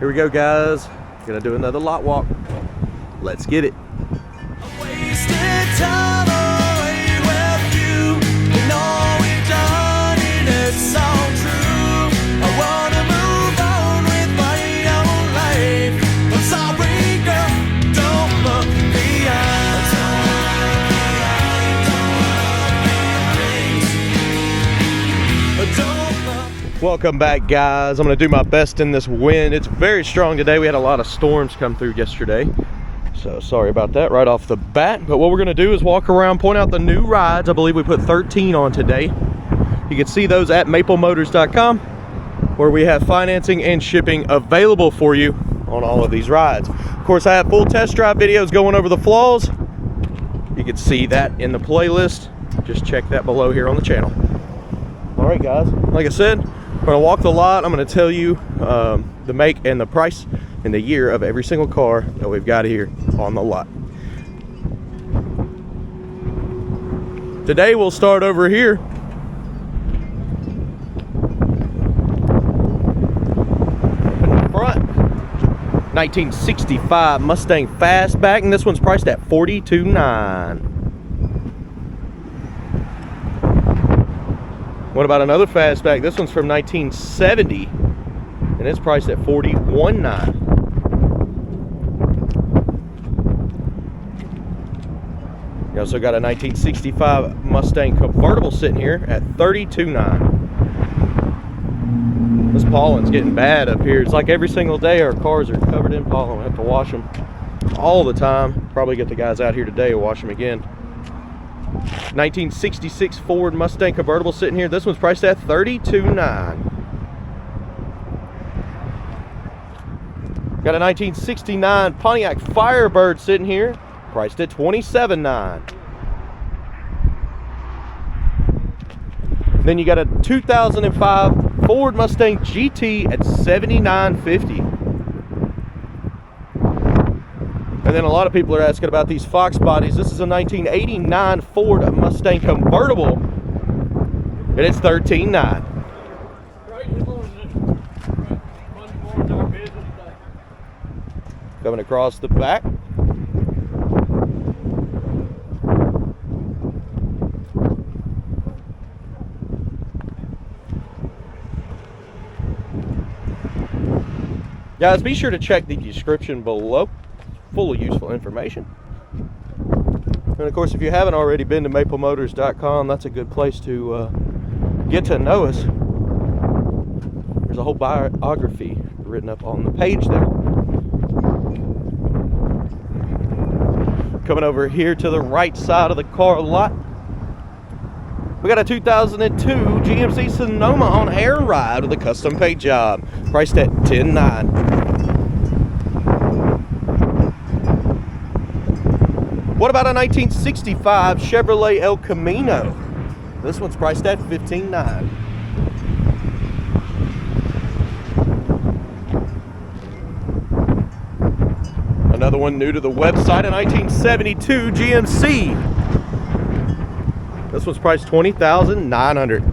Here we go, guys. Gonna do another lot walk. Let's get it. Wasted time away with you. You know we've done it, it's all true. I wanna move on with my own life. I'm sorry, girl, don't look behind. Welcome back, guys. I'm gonna do my best in this wind. It's very strong today. We had a lot of storms come through yesterday, so sorry about that right off the bat. But what we're gonna do is walk around, point out the new rides. I believe we put 13 on today. You can see those at maplemotors.com, where we have financing and shipping available for you on all of these rides. Of course, I have full test drive videos going over the flaws. You can see that in the playlist. Just check that below here on the channel. All right, guys, like I said, we're gonna walk the lot. I'm gonna tell you the make and the price and the year of every single car that we've got here on the lot. Today we'll start over here. In the front, 1965 Mustang Fastback, and this one's priced at $42,900. What about another fastback? This one's from 1970, and it's priced at $41,900. You also got a 1965 Mustang convertible sitting here at $32,900. This pollen's getting bad up here. It's like every single day our cars are covered in pollen. We have to wash them all the time. Probably get the guys out here today to wash them again. 1966 Ford Mustang convertible sitting here. This one's priced at $32,900. Got a 1969 Pontiac Firebird sitting here, priced at $27,900. Then you got a 2005 Ford Mustang GT at $79,500. And then a lot of people are asking about these Fox bodies. This is a 1989 Ford Mustang convertible, and it's $13,900. Coming across the back. Guys, be sure to check the description below. Full of useful information. And of course, if you haven't already been to maplemotors.com, that's a good place to get to know us. There's a whole biography written up on the page there. Coming over here to the right side of the car lot, we got a 2002 GMC Sonoma on air ride with a custom paint job, priced at $10,900. What about a 1965 Chevrolet El Camino? This one's priced at $15,900. Another one new to the website, a 1972 GMC. This one's priced $20,900.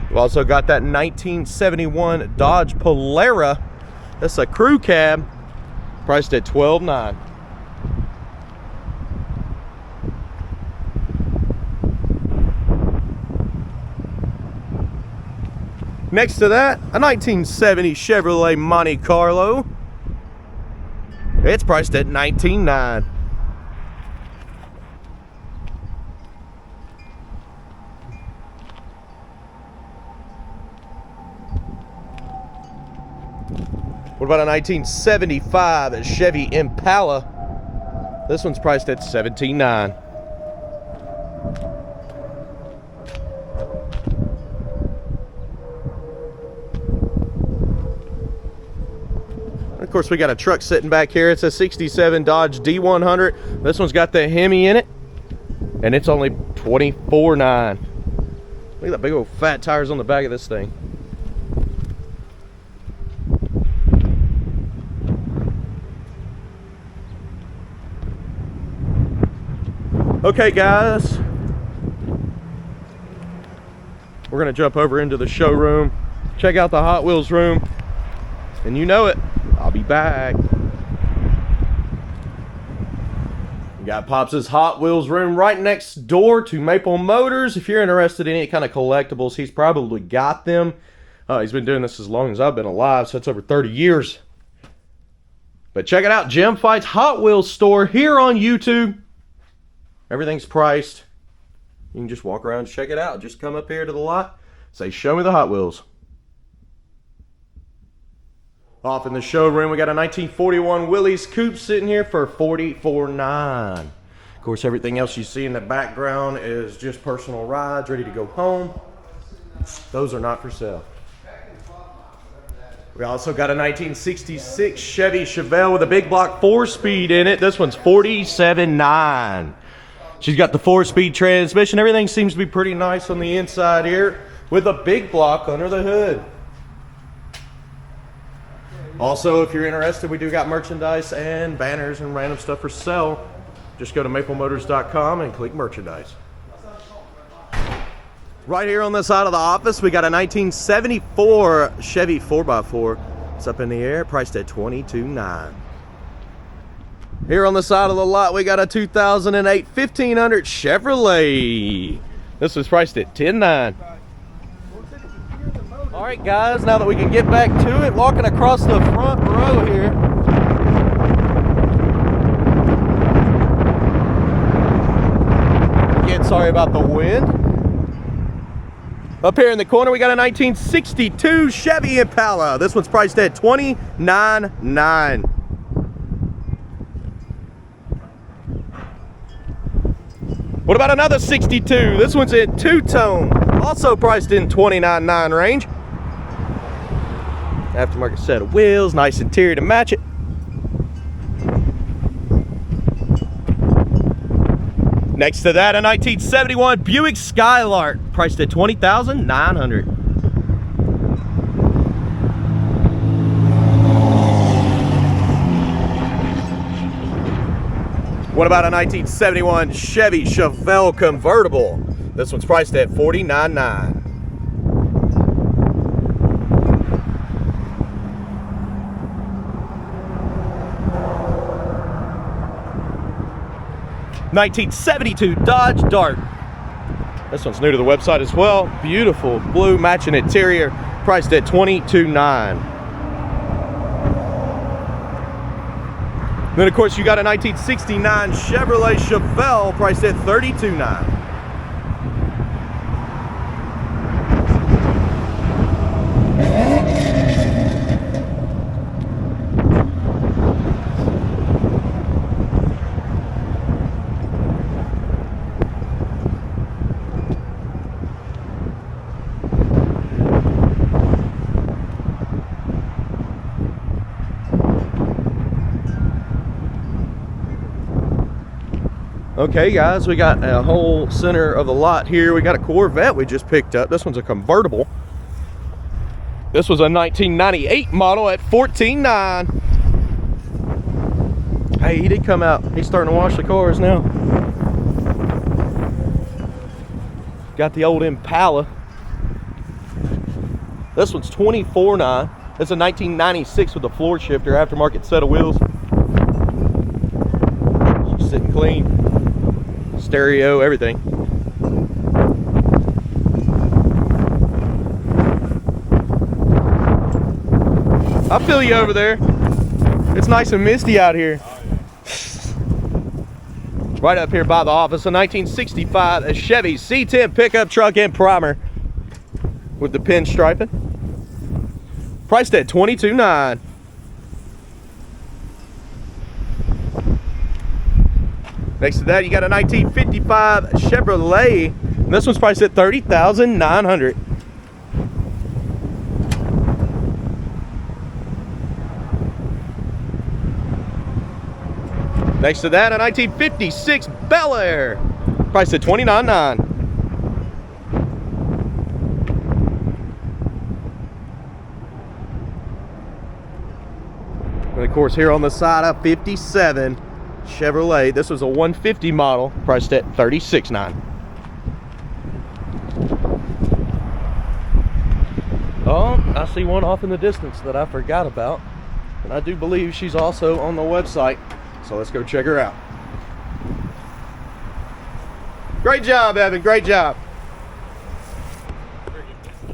We've also got that 1971 Dodge Polara. That's a crew cab, priced at $12,900. Next to that, a 1970 Chevrolet Monte Carlo. It's priced at $19,900. What about a 1975 Chevy Impala? This one's priced at $17,900. Of course, we got a truck sitting back here. It's a 67 Dodge D100. This one's got the Hemi in it, and it's only $24,900. Look at that big old fat tires on the back of this thing. Okay, Okay, guys. We're going to jump over into the showroom, check out the Hot Wheels room, and you know it, I'll be back. We got Pops' Hot Wheels room right next door to Maple Motors. If you're interested in any kind of collectibles, he's probably got them. He's been doing this as long as I've been alive, so it's over 30 years. But check it out, Jim Fight's Hot Wheels store here on YouTube. Everything's priced. You can just walk around and check it out. Just come up here to the lot, say, show me the Hot Wheels. Off in the showroom, we got a 1941 Willys Coupe sitting here for $44,900. Of course, everything else you see in the background is just personal rides, ready to go home. Those are not for sale. We also got a 1966 Chevy Chevelle with a big block 4-speed in it. This one's $47,900. She's got the 4-speed transmission. Everything seems to be pretty nice on the inside here with a big block under the hood. Also, if you're interested, we do got merchandise and banners and random stuff for sale. Just go to maplemotors.com and click merchandise. Right here on the side of the office, we got a 1974 Chevy 4x4. It's up in the air, priced at $22,900. Here on the side of the lot, we got a 2008 1500 Chevrolet. This was priced at $10,900. All right, guys, now that we can get back to it, walking across the front row here. Again, sorry about the wind. Up here in the corner, we got a 1962 Chevy Impala. This one's priced at $29,900. What about another 62? This one's in two-tone, also priced in $29,900 range. Aftermarket set of wheels, nice interior to match it. Next to that, a 1971 Buick Skylark, priced at $20,900. What about a 1971 Chevy Chevelle convertible? This one's priced at $49,900. '72 Dodge Dart. This one's new to the website as well. Beautiful blue matching interior, priced at $22,900. Then, of course, you got a 1969 Chevrolet Chevelle priced at $32,900. Okay, guys, we got a whole center of the lot here. We got a Corvette we just picked up. This one's a convertible. This was a 1998 model at $14,900. Hey, he did come out. He's starting to wash the cars now. Got the old Impala. This one's $24,900. It's a 1996 with a floor shifter, aftermarket set of wheels. She's sitting clean. Stereo, everything. I feel you over there. It's nice and misty out here. Right up here by the office, a 1965 a Chevy C10 pickup truck and primer with the pinstriping. Priced at $22,900. Next to that, you got a 1955 Chevrolet. This one's priced at $30,900. Next to that, a 1956 Bel Air, priced at $29,900. And of course, here on the side, a 57 Chevrolet. This was a 150 model, priced at $36,900. Oh, I see one off in the distance that I forgot about. And I do believe she's also on the website. So let's go check her out. Great job, Evan. Great job.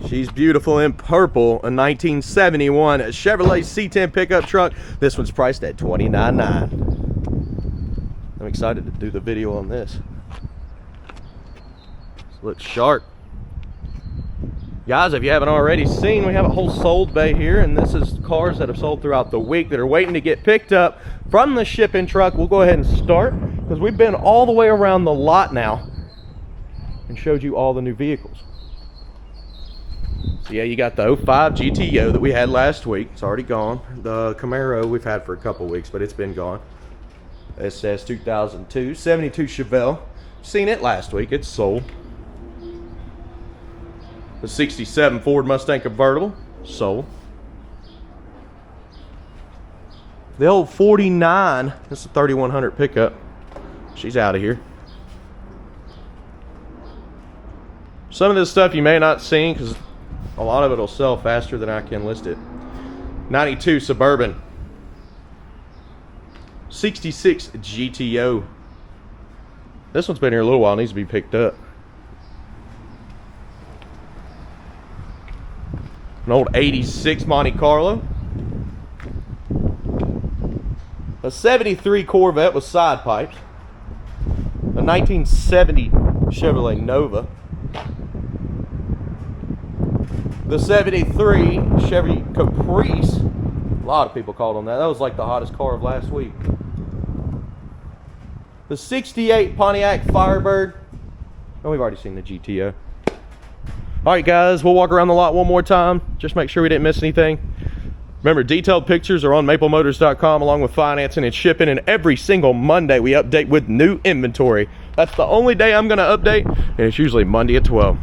She's beautiful in purple, a 1971 Chevrolet C10 pickup truck. This one's priced at $29,900. I'm excited to do the video on this. This looks sharp. Guys, if you haven't already seen, we have a whole sold bay here, and this is cars that have sold throughout the week that are waiting to get picked up from the shipping truck. We'll go ahead and start because we've been all the way around the lot now and showed you all the new vehicles. So yeah, you got the 05 GTO that we had last week. It's already gone. The Camaro we've had for a couple weeks, but it's been gone. It says 2002 72 Chevelle. Seen it last week. It's sold. The 67 Ford Mustang convertible, sold. The old 49, this is a 3100 pickup. She's out of here. Some of this stuff you may not seen because a lot of it will sell faster than I can list it. 92 Suburban. 66 GTO. This one's been here a little while, needs to be picked up. An old 86 Monte Carlo. A 73 Corvette with side pipes. A 1970 Chevrolet Nova. The 73 Chevy Caprice. A lot of people called on that. That was like the hottest car of last week. The 68 Pontiac Firebird. Oh, we've already seen the GTO. All right, guys, we'll walk around the lot one more time. Just make sure we didn't miss anything. Remember, detailed pictures are on maplemotors.com along with financing and shipping. And every single Monday, we update with new inventory. That's the only day I'm going to update, and it's usually Monday at 12.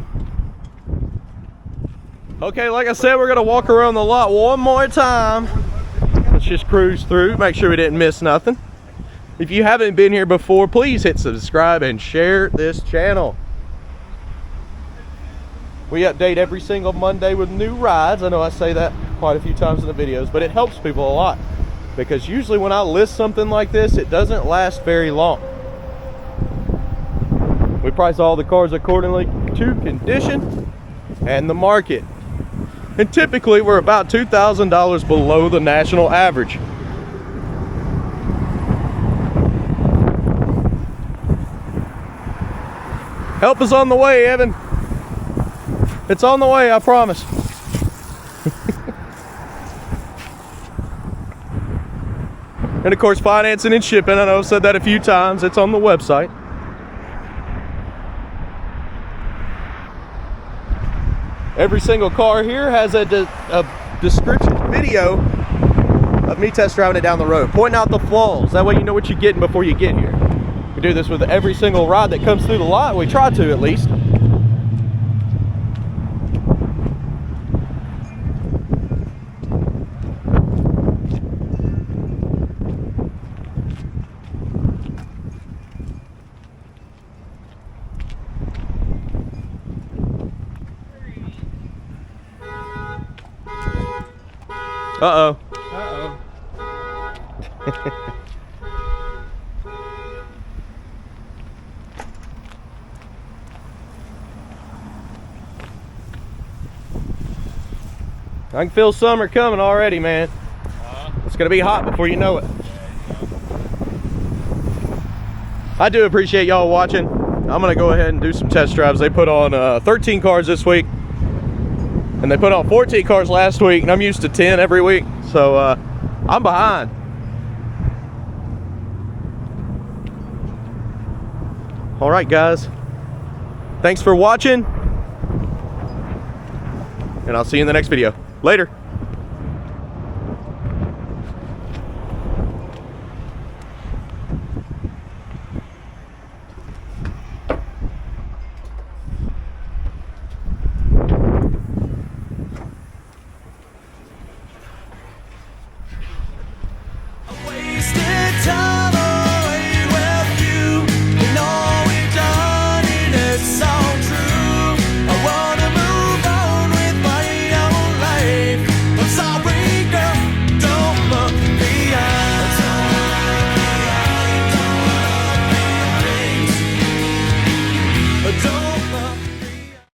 Okay, like I said, we're going to walk around the lot one more time. Let's just cruise through, make sure we didn't miss nothing. If you haven't been here before, please hit subscribe and share this channel. We update every single Monday with new rides. I know I say that quite a few times in the videos, but it helps people a lot because usually when I list something like this, it doesn't last very long. We price all the cars accordingly to condition and the market. And typically we're about $2,000 below the national average. Help is on the way, Evan. It's on the way, I promise. And of course, financing and shipping. I know I've said that a few times. It's on the website. Every single car here has a description video of me test driving it down the road, pointing out the flaws. That way you know what you're getting before you get here. We do this with every single ride that comes through the lot. We try to, at least. Uh-oh. Uh-oh. I can feel summer coming already, man. It's gonna be hot before you know it. I do appreciate y'all watching. I'm gonna go ahead and do some test drives. They put on 13 cars this week, and they put on 14 cars last week, and I'm used to 10 every week, so I'm behind. All right, guys. Thanks for watching, and I'll see you in the next video. Later.